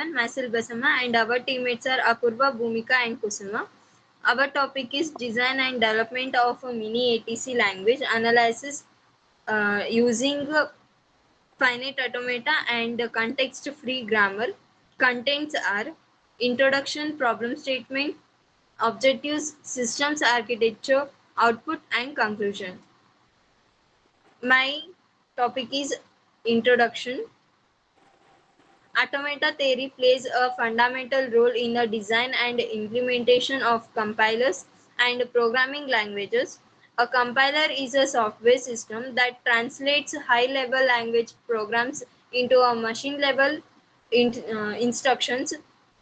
Myself Basama, and our teammates are Apurva, Bhumika, and Kusuma. Our topic is design and development of a mini ATC language analysis using finite automata and context-free grammar. Contents are introduction, problem statement, objectives, systems architecture, output, and conclusion. My topic is introduction. Automata theory plays a fundamental role in the design and implementation of compilers and programming languages. A compiler is a software system that translates high-level language programs into a machine-level instructions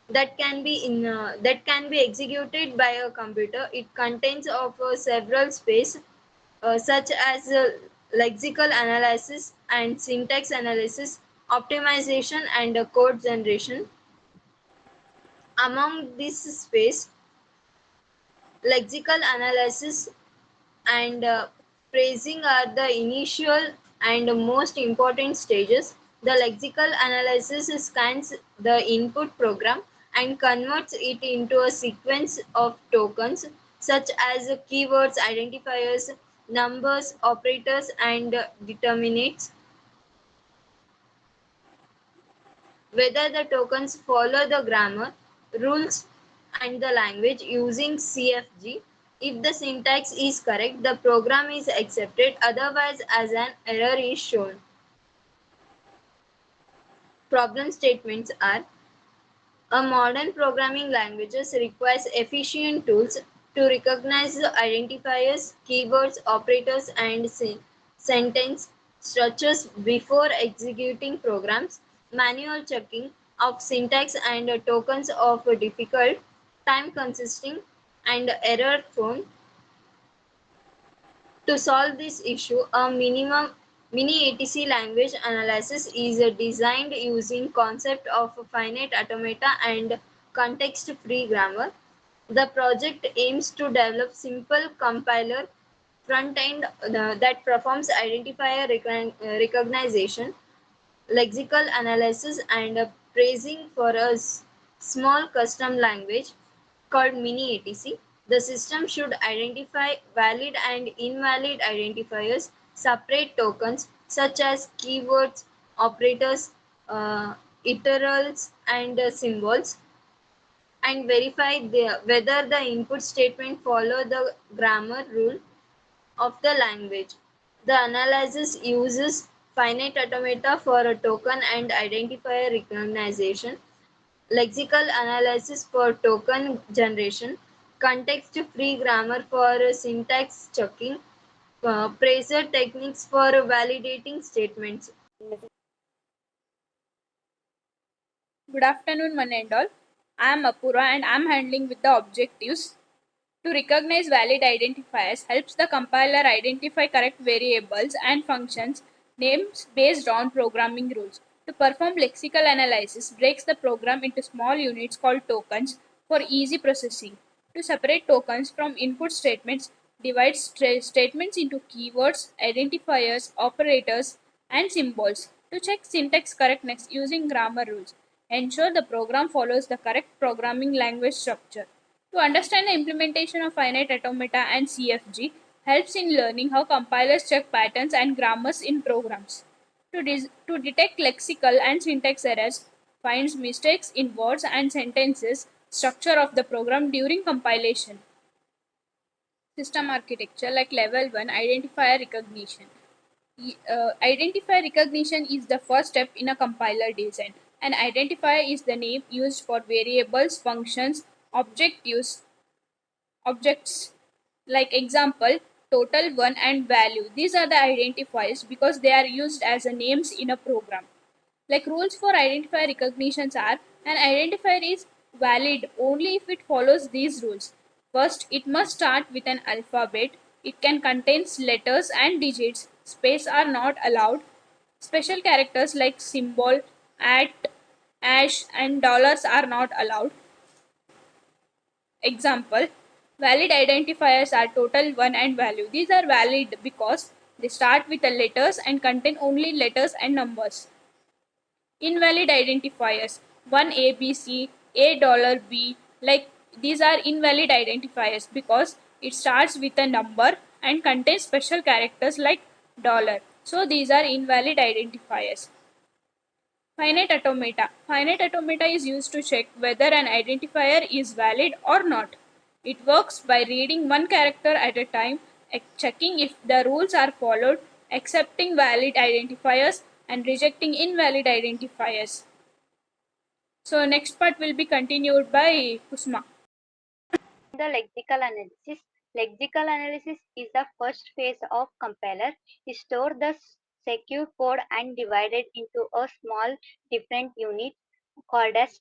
that can be executed by a computer. It contains of several space such as lexical analysis and syntax analysis, optimization, and code generation. Among this space, lexical analysis and phrasing are the initial and most important stages. The lexical analysis scans the input program and converts it into a sequence of tokens such as keywords, identifiers, numbers, operators, and determinates. Whether the tokens follow the grammar, rules, and the language using CFG. If the syntax is correct, the program is accepted, otherwise as an error is shown. Problem statements are a modern programming languages requires efficient tools to recognize the identifiers, keywords, operators, and sentence structures before executing programs. Manual checking of syntax and tokens of difficult, time consisting, and error prone. To solve this issue, a mini ATC language analysis is designed using concept of finite automata and context-free grammar. The project aims to develop simple compiler front end that performs identifier recognition, lexical analysis, and phrasing for a small custom language called mini ATC. The system should identify valid and invalid identifiers, separate tokens such as keywords, operators, literals, and symbols, and verify whether the input statement follow the grammar rule of the language. The analysis uses finite automata for a token and identifier recognition, lexical analysis for token generation, context-free grammar for syntax checking, Fraser techniques for validating statements. Good afternoon, one and all. I am Apura and I am handling with the objectives. To recognize valid identifiers helps the compiler identify correct variables and functions names based on programming rules. To perform lexical analysis breaks the program into small units called tokens for easy processing. To separate tokens from input statements divides statements into keywords, identifiers, operators, and symbols. To check syntax correctness using grammar rules. Ensure the program follows the correct programming language structure. To understand the implementation of finite automata and CFG helps in learning how compilers check patterns and grammars in programs. To detect lexical and syntax errors, finds mistakes in words and sentences structure of the program during compilation. System architecture like level 1 identifier recognition. Identifier recognition is the first step in a compiler design. An identifier is the name used for variables, functions, objects like example total, 1 and value. These are the identifiers because they are used as a names in a program. Like rules for identifier recognitions are an identifier is valid only if it follows these rules. First, it must start with an alphabet. It can contain letters and digits. Space are not allowed. Special characters like symbol, at, ash, and dollars are not allowed. Example, valid identifiers are total, 1 and value. These are valid because they start with the letters and contain only letters and numbers. Invalid identifiers. one ABC, $A, like these are invalid identifiers because it starts with a number and contains special characters like dollar. So these are invalid identifiers. Finite automata. Finite automata is used to check whether an identifier is valid or not. It works by reading one character at a time, checking if the rules are followed, accepting valid identifiers, and rejecting invalid identifiers. So next part will be continued by Kusma. The lexical analysis. Lexical analysis is the first phase of compiler. It stores the secure code and divided into a small different unit called as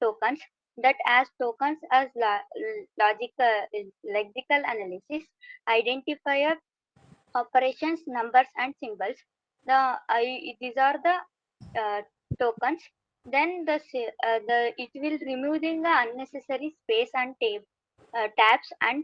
tokens. That as tokens as logical lexical analysis, identifier operations, numbers, and symbols. These are the tokens. Then it will removing the unnecessary space and tabs and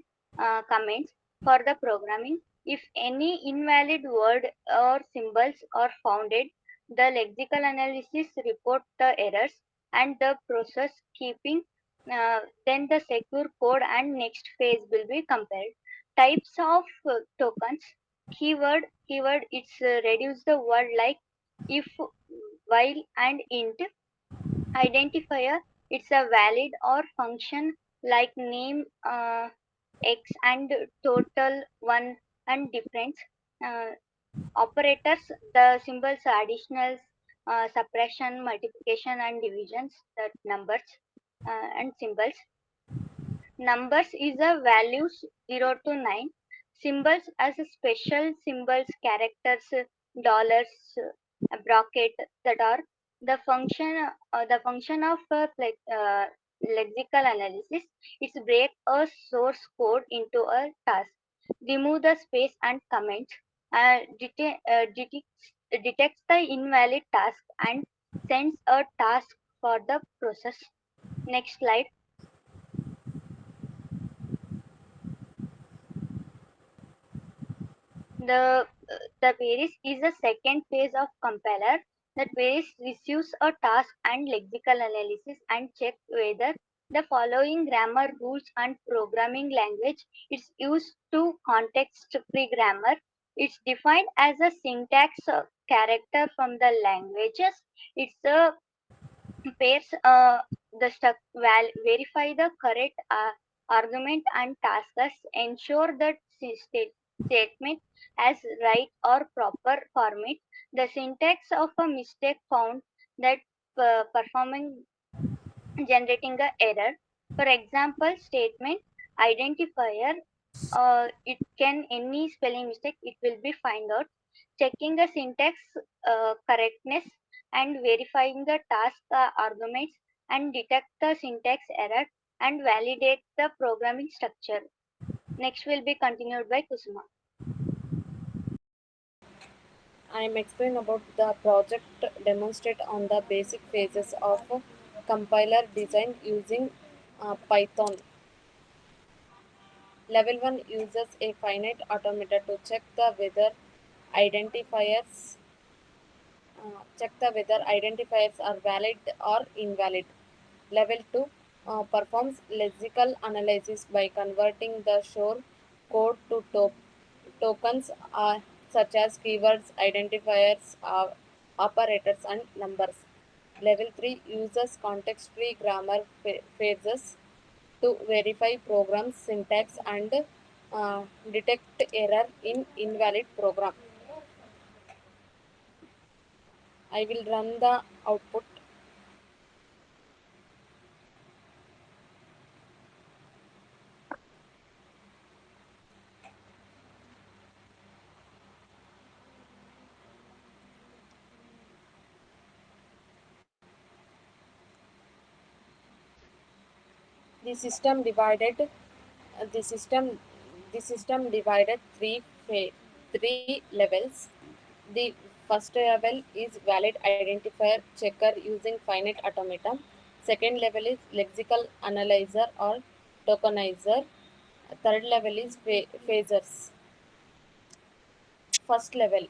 comments for the programming. If any invalid word or symbols are founded, the lexical analysis report the errors and the process keeping. Then the secure code and next phase will be compared. Types of tokens. Keyword it's reduce the word like if, while, and int. Identifier it's a valid or function like name, x, and total 1 and difference. uh, Operators, the symbols additional, suppression, multiplication, and divisions, that numbers and symbols. Numbers is a values 0 to 9. Symbols as a special symbols, characters, dollars, bracket, that are the function of lexical analysis. It's break a source code into a task, remove the space and comments, detects the invalid task, and sends a task for the process. Next slide. The queries is the second phase of compiler. The queries receives a task and lexical analysis and check whether the following grammar rules and programming language is used to context-free grammar. It's defined as a syntax character from the languages. It's a pairs verify the correct argument and tasks, ensure that statement as right or proper format. The syntax of a mistake found that performing generating a error. For example, statement identifier, it can any spelling mistake it will be find out. Checking the syntax correctness and verifying the task arguments and detect the syntax error and validate the programming structure. Next will be continued by Kusuma. I am explaining about the project demonstrate on the basic phases of compiler design using Python. Level 1 uses a finite automata to identifiers check the whether identifiers are valid or invalid. Level 2 performs lexical analysis by converting the source code to tokens such as keywords, identifiers, operators, and numbers. Level 3 uses context free grammar phases to verify program syntax and detect error in invalid program. I will run the output. The system divided the system the system divided three levels. The first level is valid identifier checker using finite automata. Second level is lexical analyzer or tokenizer. Third level is phasers. First level,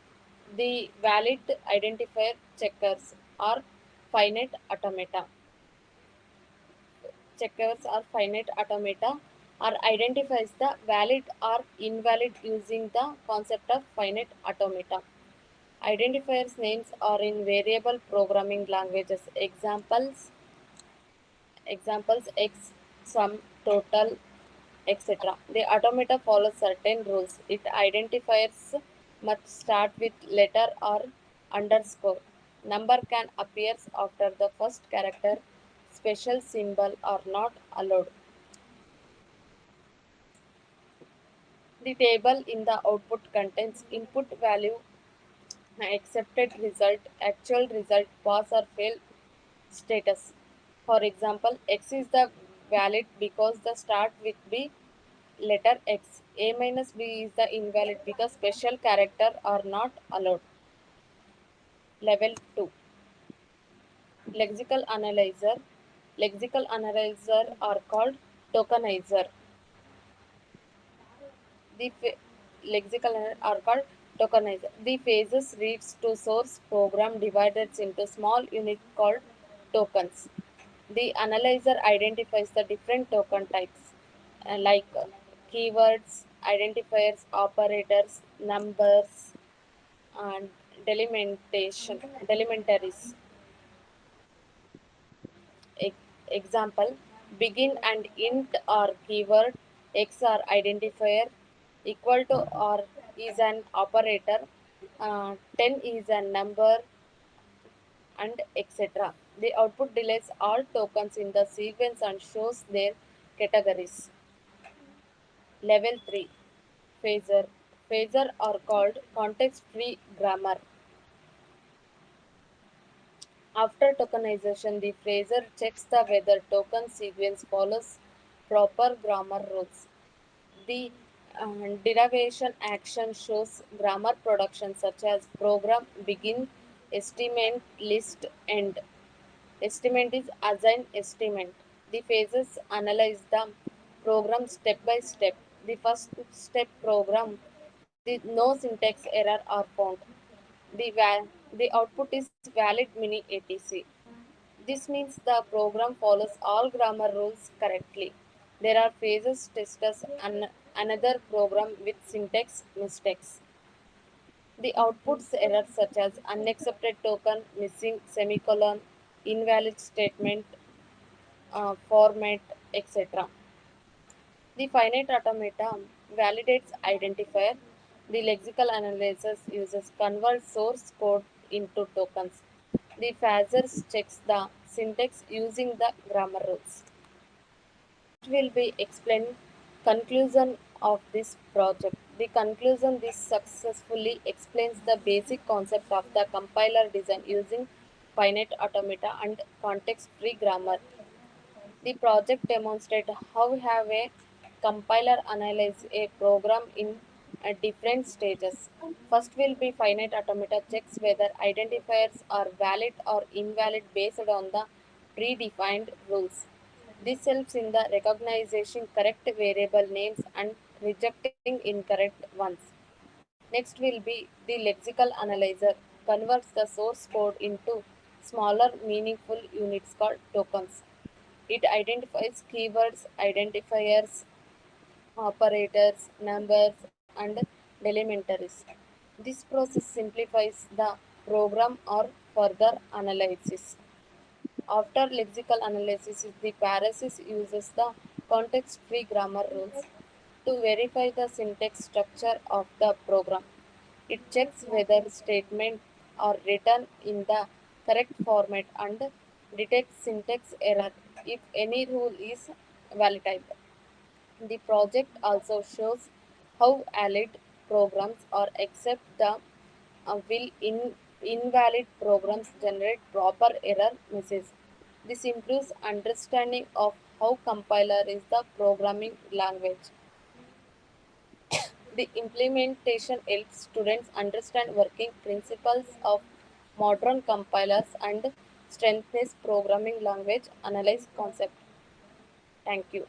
the valid identifier checkers are finite automata. Checkers or finite automata are identifies the valid or invalid using the concept of finite automata. Identifiers names are in variable programming languages. Examples x, sum, total, etc. The automata follows certain rules. It identifiers must start with letter or underscore. Number can appear after the first character. Special symbol are not allowed. The table in the output contains input value, accepted result, actual result, pass or fail status. For example, X is the valid because the start with B letter X. A minus B is the invalid because special character are not allowed. Level 2. Lexical analyzer. Lexical analyzer are called tokenizer. The lexical are called tokenizer. The phases reads to source program divided into small units called tokens. The analyzer identifies the different token types like keywords, identifiers, operators, numbers, and delimitaries. E- Example: begin and int are keyword, x are identifier, equal to or is an operator, 10 is a number, and etc. The output delays all tokens in the sequence and shows their categories. Level 3. Phaser. Phaser are called context-free grammar. After tokenization, the phaser checks the whether token sequence follows proper grammar rules. The derivation action shows grammar production such as program begin, estimate, list, end. Estimate is assign estimate. The phases analyze the program step by step. The first step program, no syntax error are found. The output is valid mini ATC. This means the program follows all grammar rules correctly. There are phases testers and another program with syntax mistakes. The outputs errors such as unaccepted token, missing semicolon, invalid statement, format, etc. The finite automata validates identifier. The lexical analysis uses convert source code into tokens. The phasers checks the syntax using the grammar rules. Will be explained conclusion of this project. The conclusion this successfully explains the basic concept of the compiler design using finite automata and context-free grammar. The project demonstrates how have a compiler analyze a program in different stages. First will be finite automata checks whether identifiers are valid or invalid based on the predefined rules. This helps in the recognition correct variable names and rejecting incorrect ones. Next will be the lexical analyzer converts the source code into smaller meaningful units called tokens. It identifies keywords, identifiers, operators, numbers, and delimitaries. This process simplifies the program or further analysis. After lexical analysis, the parsers uses the context-free grammar rules to verify the syntax structure of the program. It checks whether statements are written in the correct format and detects syntax error if any rule is valid. The project also shows how valid programs are accept the invalid programs generate proper error message. This improves understanding of how compiler is the programming language. The implementation helps students understand working principles of modern compilers and strengthens programming language analyze concept. Thank you.